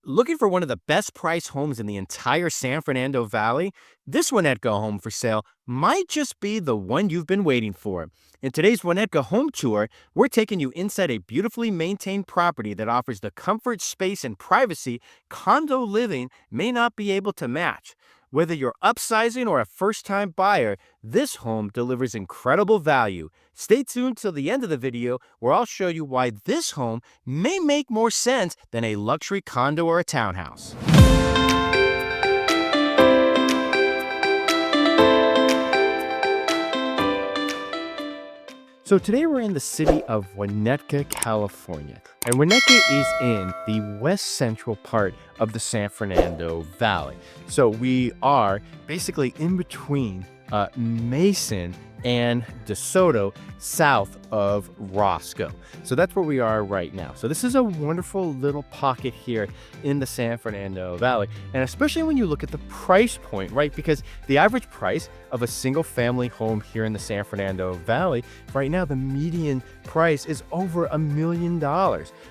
Looking for one of the best priced homes in the entire San Fernando Valley? This Winnetka home for sale might just be the one you've been waiting for. In today's Winnetka Home Tour, we're taking you inside a beautifully maintained property that offers the comfort, space, and privacy condo living may not be able to match. Whether you're upsizing or a first-time buyer, this home delivers incredible value. Stay tuned till the end of the video where I'll show you why this home may make more sense than a luxury condo or a townhouse. So today we're in the city of Winnetka, California. And Winnetka is in the west central part of the San Fernando Valley. So we are basically in between Mason and DeSoto, south of Roscoe. So that's where we are right now. So this is a wonderful little pocket here in the San Fernando Valley. And especially when you look at the price point, right? Because the average price of a single family home here in the San Fernando Valley, right now, the median price is over $1 million,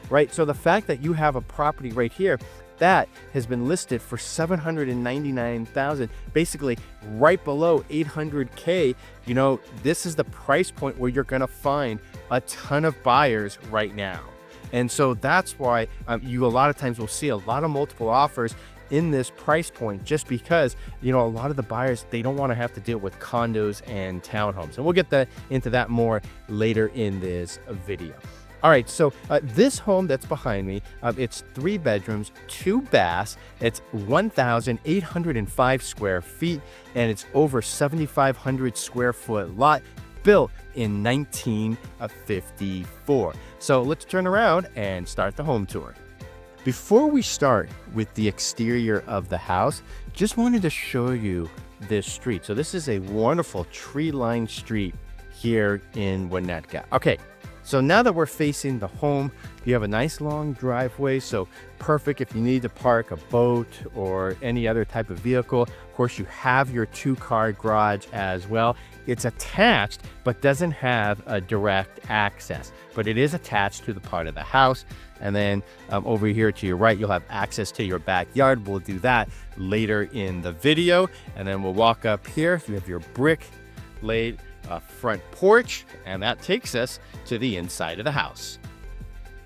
right? So the fact that you have a property right here that has been listed for $799,000, basically right below $800K. You know, this is the price point where you're going to find a ton of buyers right now. And so that's why you a lot of times will see a lot of multiple offers in this price point, just because, you know, a lot of the buyers, they don't want to have to deal with condos and townhomes. And we'll get into that more later in this video. All right, so this home that's behind me, it's 3 bedrooms, 2 baths. It's 1,805 square feet, and it's over 7,500 square foot lot, built in 1954. So let's turn around and start the home tour. Before we start with the exterior of the house, just wanted to show you this street. So this is a wonderful tree-lined street here in Winnetka. Okay. So now that we're facing the home, you have a nice long driveway, so perfect if you need to park a boat or any other type of vehicle. Of course, you have your 2-car garage as well. It's attached, but doesn't have a direct access, but it is attached to the part of the house. And then over here to your right, you'll have access to your backyard. We'll do that later in the video. And then we'll walk up here. You have your brick laid front porch, and that takes us to the inside of the house.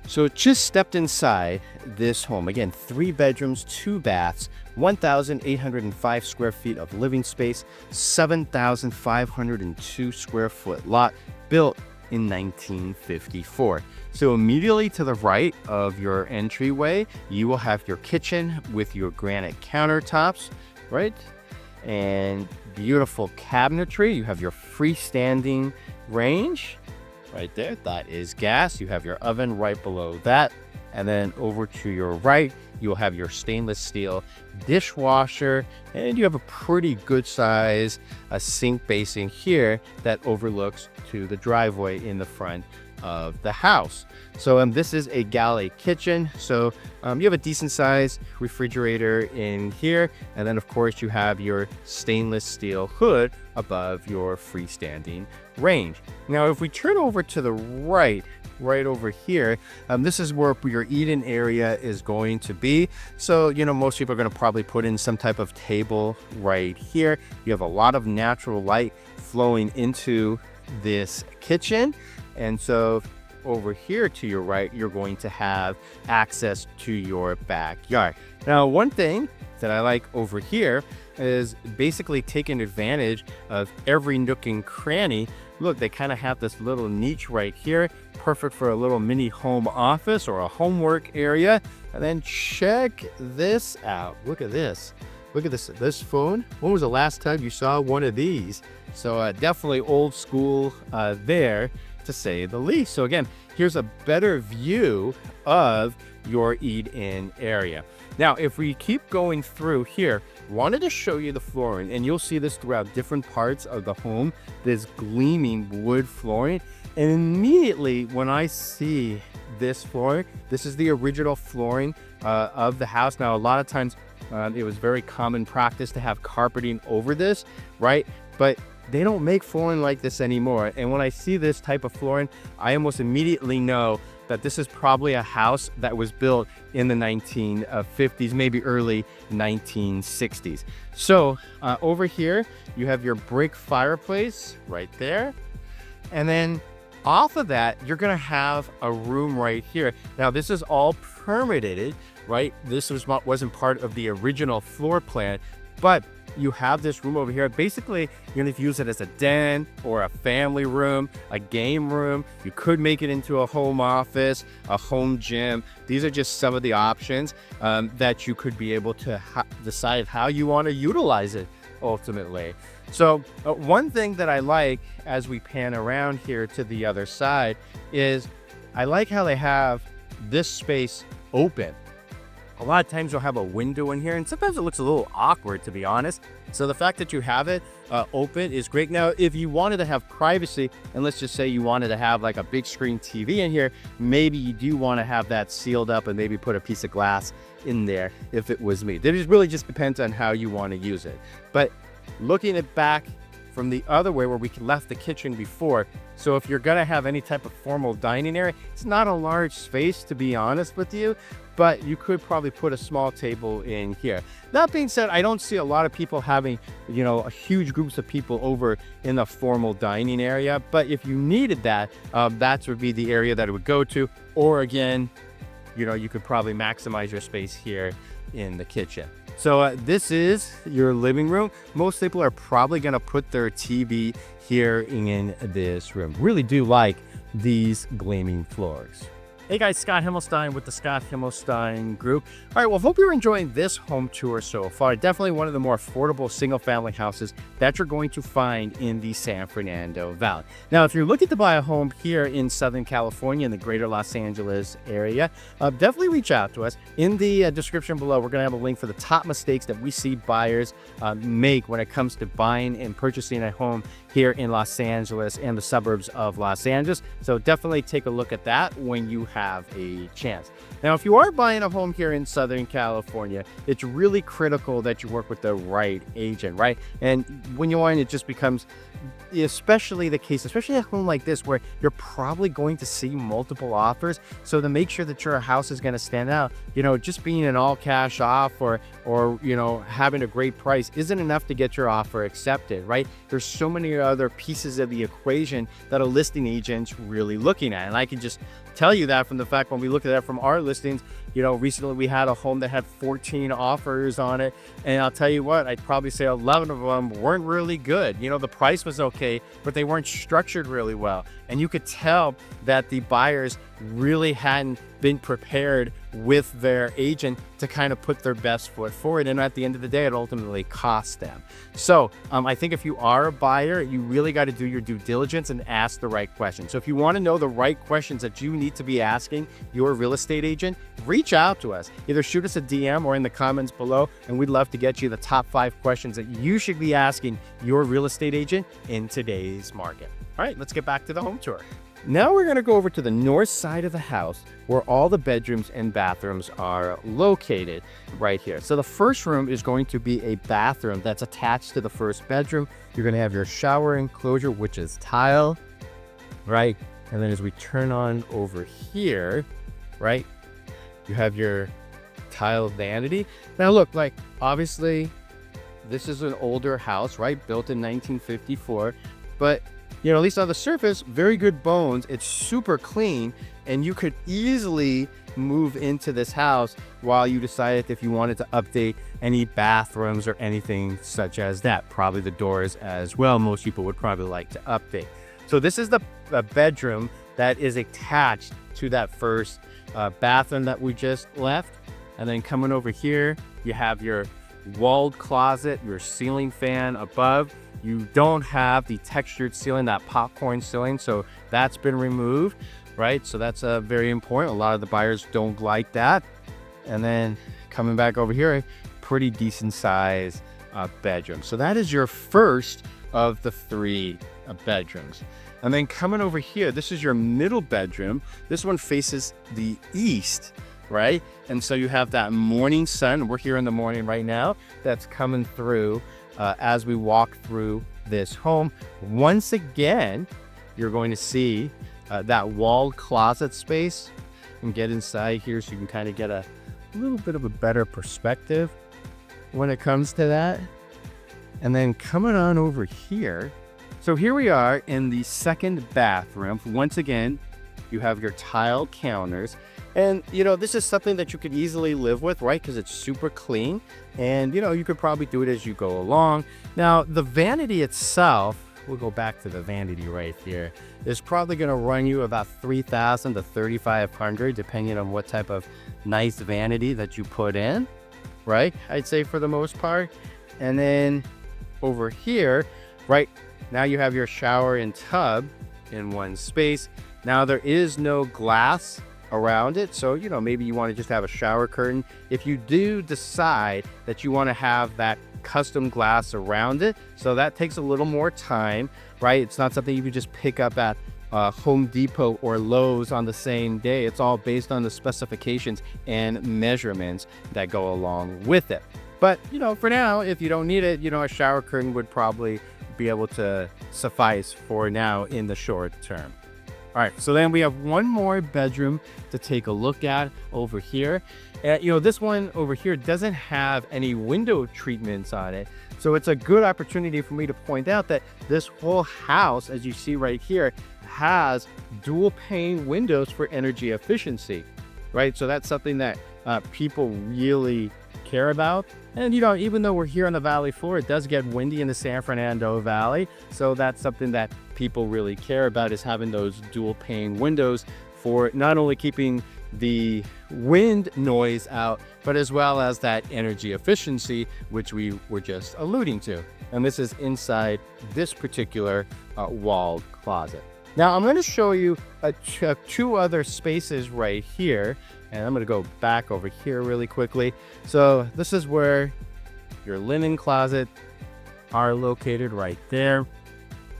So just stepped inside this home. Again, 3 bedrooms, 2 baths, 1,805 square feet of living space, 7,502 square foot lot, built in 1954. So immediately to the right of your entryway, you will have your kitchen with your granite countertops, right? And beautiful cabinetry. You have your freestanding range right there. That is gas. You have your oven right below that. And then over to your right, you'll have your stainless steel dishwasher, and you have a pretty good size sink basin here that overlooks to the driveway in the front of the house. So this is a galley kitchen, so you have a decent size refrigerator in here, and then of course you have your stainless steel hood above your freestanding range. Now if we turn over to the right over here, this is where your eat-in area is going to be. So, you know, most people are going to probably put in some type of table right here. You have a lot of natural light flowing into this kitchen. And so over here to your right, you're going to have access to your backyard. Now, one thing that I like over here is basically taking advantage of every nook and cranny. Look, they kind of have this little niche right here, perfect for a little mini home office or a homework area. And then check this out. Look at this. Look at this phone. When was the last time you saw one of these? So definitely old school there, to say the least. So again, here's a better view of your eat-in area. Now, if we keep going through here, wanted to show you the flooring, and you'll see this throughout different parts of the home, this gleaming wood flooring. And immediately when I see this flooring, this is the original flooring of the house. Now, a lot of times it was very common practice to have carpeting over this, right? But they don't make flooring like this anymore. And when I see this type of flooring, I almost immediately know that this is probably a house that was built in the 1950s, maybe early 1960s. So over here, you have your brick fireplace right there. And then off of that, you're gonna have a room right here. Now, this is all permitted, right? This wasn't part of the original floor plan, but you have this room over here. Basically, you're gonna use it as a den or a family room, a game room. You could make it into a home office, a home gym. These are just some of the options that you could be able to decide how you want to utilize it ultimately. So one thing that I like as we pan around here to the other side is I like how they have this space open. A lot of times you'll have a window in here, and sometimes it looks a little awkward, to be honest. So the fact that you have it open is great. Now, if you wanted to have privacy, and let's just say you wanted to have like a big screen TV in here, maybe you do want to have that sealed up and maybe put a piece of glass in there if it was me. It really just depends on how you want to use it. But looking at back from the other way where we left the kitchen before, so if you're gonna have any type of formal dining area, it's not a large space, to be honest with you, but you could probably put a small table in here. That being said, I don't see a lot of people having, you know, a huge groups of people over in the formal dining area. But if you needed that, that would be the area that it would go to. Or again, you know, you could probably maximize your space here in the kitchen. So this is your living room. Most people are probably going to put their TV here in this room. Really do like these gleaming floors. Hey guys, Scott Himmelstein with the Scott Himmelstein Group. All right, well, hope you're enjoying this home tour so far. Definitely one of the more affordable single-family houses that you're going to find in the San Fernando Valley. Now, if you're looking to buy a home here in Southern California, in the greater Los Angeles area, definitely reach out to us. In the description below, we're going to have a link for the top mistakes that we see buyers make when it comes to buying and purchasing a home here in Los Angeles and the suburbs of Los Angeles. So definitely take a look at that when you have a chance. Now, if you are buying a home here in Southern California, it's really critical that you work with the right agent, right? And when you are, it just becomes especially the case, especially at a home like this where you're probably going to see multiple offers. So to make sure that your house is going to stand out, you know, just being an all cash offer or, you know, having a great price isn't enough to get your offer accepted, right? There's so many other pieces of the equation that a listing agent's really looking at. And I can just tell you that from the fact when we look at that from our listings, you know, recently we had a home that had 14 offers on it. And I'll tell you what, I'd probably say 11 of them weren't really good. You know, the price was okay, but they weren't structured really well. And you could tell that the buyers really hadn't been prepared with their agent to kind of put their best foot forward. And at the end of the day, it ultimately cost them. So I think if you are a buyer, you really got to do your due diligence and ask the right questions. So if you want to know the right questions that you need to be asking your real estate agent, reach out to us. Either shoot us a DM or in the comments below, and we'd love to get you the top 5 questions that you should be asking your real estate agent in today's market. All right, let's get back to the home tour. Now we're going to go over to the north side of the house where all the bedrooms and bathrooms are located right here. So the first room is going to be a bathroom that's attached to the first bedroom. You're going to have your shower enclosure, which is tile, right? And then as we turn on over here, right, you have your tile vanity. Now look, like obviously this is an older house, right? Built in 1954, but you know, at least on the surface, very good bones. It's super clean, and you could easily move into this house while you decided if you wanted to update any bathrooms or anything such as that. Probably the doors as well. Most people would probably like to update. So this is the bedroom that is attached to that first bathroom that we just left. And then coming over here, you have your walled closet, your ceiling fan above. You don't have the textured ceiling, that popcorn ceiling, so that's been removed, right? So that's very important. A lot of the buyers don't like that. And then coming back over here, pretty decent size bedroom. So that is your first of the 3 bedrooms. And then coming over here, this is your middle bedroom. This one faces the east, right? And so you have that morning sun. We're here in the morning right now. That's coming through as we walk through this home. Once again, you're going to see that walled closet space and get inside here so you can kind of get a little bit of a better perspective when it comes to that. And then coming on over here. So here we are in the second bathroom. Once again, you have your tile counters. And, this is something that you could easily live with, right? Because it's super clean. And, you could probably do it as you go along. Now, the vanity itself, we'll go back to the vanity right here, is probably going to run you about $3,000 to $3,500, depending on what type of nice vanity that you put in, right? I'd say for the most part. And then over here, right, now you have your shower and tub in one space. Now there is no glass around it, so maybe you want to just have a shower curtain. If you do decide that you want to have that custom glass around it, so that takes a little more time, right? It's not something you can just pick up at Home Depot or Lowe's on the same day. It's all based on the specifications and measurements that go along with it. But for now, if you don't need it, a shower curtain would probably be able to suffice for now in the short term. All right, so then we have one more bedroom to take a look at over here. This one over here doesn't have any window treatments on it. So it's a good opportunity for me to point out that this whole house, as you see right here, has dual pane windows for energy efficiency, right? So that's something that people really care about. And even though we're here on the valley floor, it does get windy in the San Fernando Valley. So that's something that people really care about, is having those dual pane windows for not only keeping the wind noise out, but as well as that energy efficiency, which we were just alluding to. And this is inside this particular walled closet. Now I'm going to show you two other spaces right here. And I'm going to go back over here really quickly. So this is where your linen closet are located right there.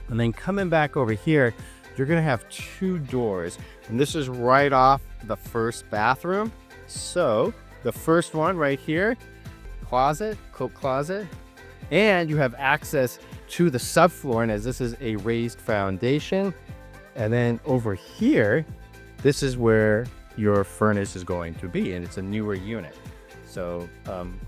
And then coming back over here, you're going to have two doors. And this is right off the first bathroom. So the first one right here, closet, coat closet. And you have access to the subfloor. And as this is a raised foundation. And then over here, this is where your furnace is going to be, and it's a newer unit. So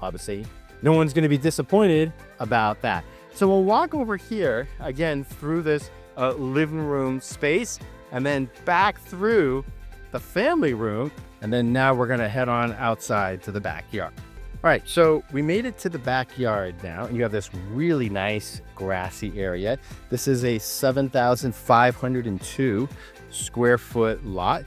obviously no one's going to be disappointed about that. So we'll walk over here again through this living room space, and then back through the family room, and then now we're going to head on outside to the backyard. All right, so we made it to the backyard now, and you have this really nice grassy area. This is a 7,502 square foot lot.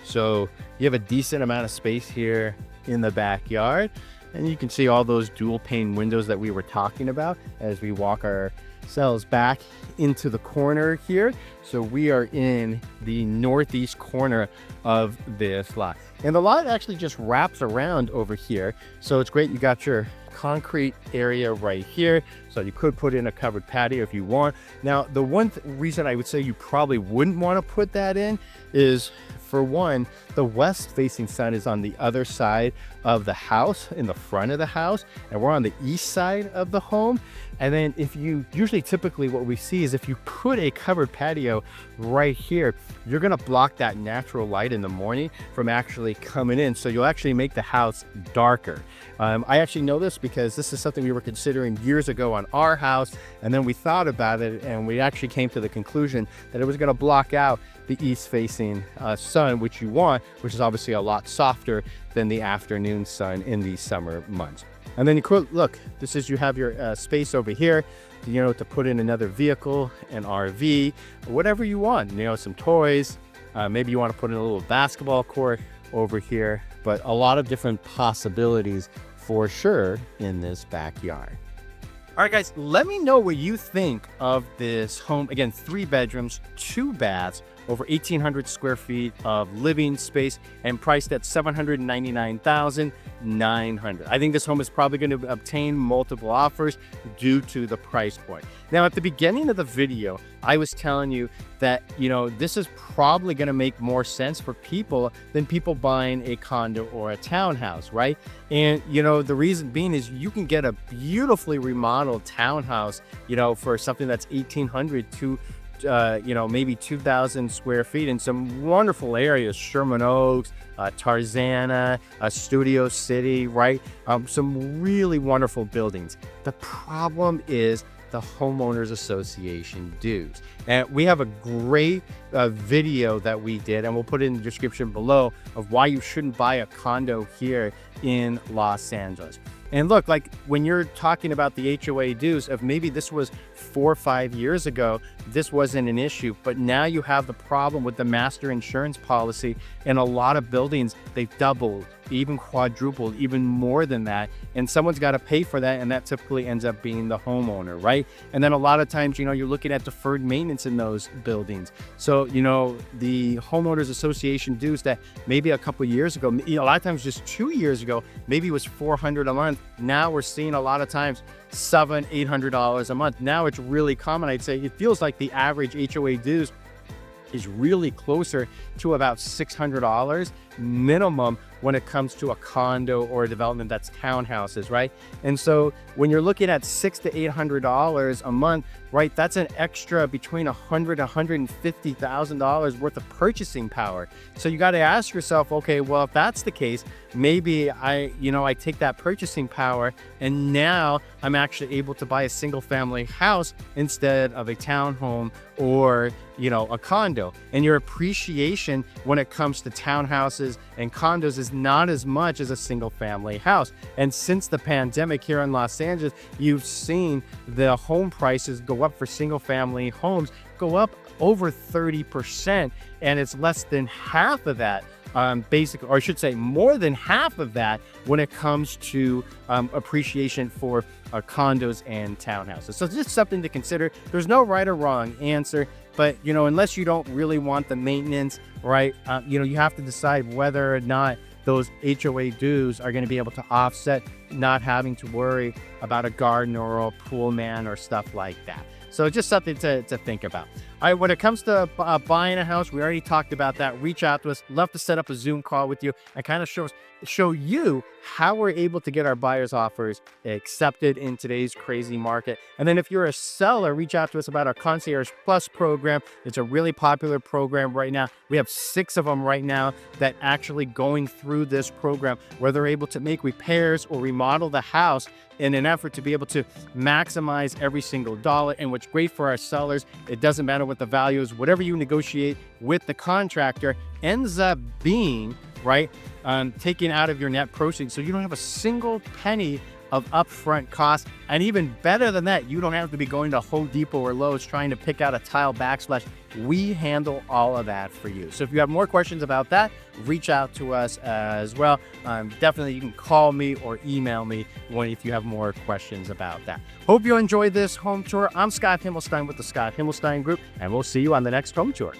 So you have a decent amount of space here in the backyard, and you can see all those dual pane windows that we were talking about as we walk ourselves back into the corner here. So we are in the northeast corner of this lot, and the lot actually just wraps around over here. So it's great. You got your concrete area right here, so you could put in a covered patio if you want. Now the one reason I would say you probably wouldn't want to put that in is, for one, the west facing sun is on the other side of the house, in the front of the house, and we're on the east side of the home. And then typically what we see is if you put a covered patio right here, you're going to block that natural light in the morning from actually coming in. So you'll actually make the house darker. I actually know this because this is something we were considering years ago on our house. And then we thought about it, and we actually came to the conclusion that it was going to block out the east facing sun, which you want, which is obviously a lot softer than the afternoon sun in the summer months. And then you could look, you have your space over here, to put in another vehicle, an RV, whatever you want, some toys. Maybe you want to put in a little basketball court over here, but a lot of different possibilities for sure in this backyard. All right, guys, let me know what you think of this home. Again, 3 bedrooms, 2 baths, over 1,800 square feet of living space, and priced at $799,900. I think this home is probably going to obtain multiple offers due to the price point. Now, at the beginning of the video, I was telling you that, this is probably going to make more sense for people than people buying a condo or a townhouse, right? And, the reason being is you can get a beautifully remodeled townhouse, for something that's $1,800 to maybe 2,000 square feet in some wonderful areas, Sherman Oaks, Tarzana, Studio City, right? Some really wonderful buildings. The problem is the homeowners association dues. And we have a great video that we did, and we'll put it in the description below, of why you shouldn't buy a condo here in Los Angeles. And look, like when you're talking about the HOA dues, if maybe this was 4 or 5 years ago, this wasn't an issue, but now you have the problem with the master insurance policy. In a lot of buildings, they've doubled, even quadrupled, even more than that, and someone's got to pay for that, and that typically ends up being the homeowner, right? And then a lot of times, you're looking at deferred maintenance in those buildings. So the homeowners association dues that maybe a couple years ago, a lot of times just 2 years ago, maybe it was $400 a month. Now we're seeing a lot of times $700-800 a month. Now it's really common. I'd say it feels like the average HOA dues is really closer to about $600 minimum when it comes to a condo or a development that's townhouses, right? And so when you're looking at $600 to $800 a month, right, that's an extra between $100,000 and $150,000 worth of purchasing power. So you got to ask yourself, okay, well, if that's the case, maybe I take that purchasing power and now I'm actually able to buy a single family house instead of a townhome or a condo. And your appreciation when it comes to townhouses and condos is not as much as a single family house. And since the pandemic here in Los Angeles, you've seen the home prices go up for single family homes, go up over 30%, and it's less than half of that basically, or I should say more than half of that when it comes to appreciation for condos and townhouses. So just something to consider. There's no right or wrong answer, but unless you don't really want the maintenance, right, you have to decide whether or not those HOA dues are going to be able to offset not having to worry about a gardener or a pool man or stuff like that. So just something to think about. All right, when it comes to buying a house, we already talked about that. Reach out to us. Love to set up a Zoom call with you and kind of show you how we're able to get our buyers' offers accepted in today's crazy market. And then if you're a seller, reach out to us about our Concierge Plus program. It's a really popular program right now. We have 6 of them right now that actually going through this program, where they're able to make repairs or remodel the house in an effort to be able to maximize every single dollar. And what's great for our sellers, it doesn't matter what the value is, whatever you negotiate with the contractor ends up being, right, taken out of your net proceeds. So you don't have a single penny of upfront costs. And even better than that, you don't have to be going to Home Depot or Lowe's trying to pick out a tile backsplash. We handle all of that for you. So if you have more questions about that, reach out to us as well. Definitely you can call me or email me if you have more questions about that. Hope you enjoyed this home tour. I'm Scott Himmelstein with the Scott Himmelstein Group, and we'll see you on the next home tour.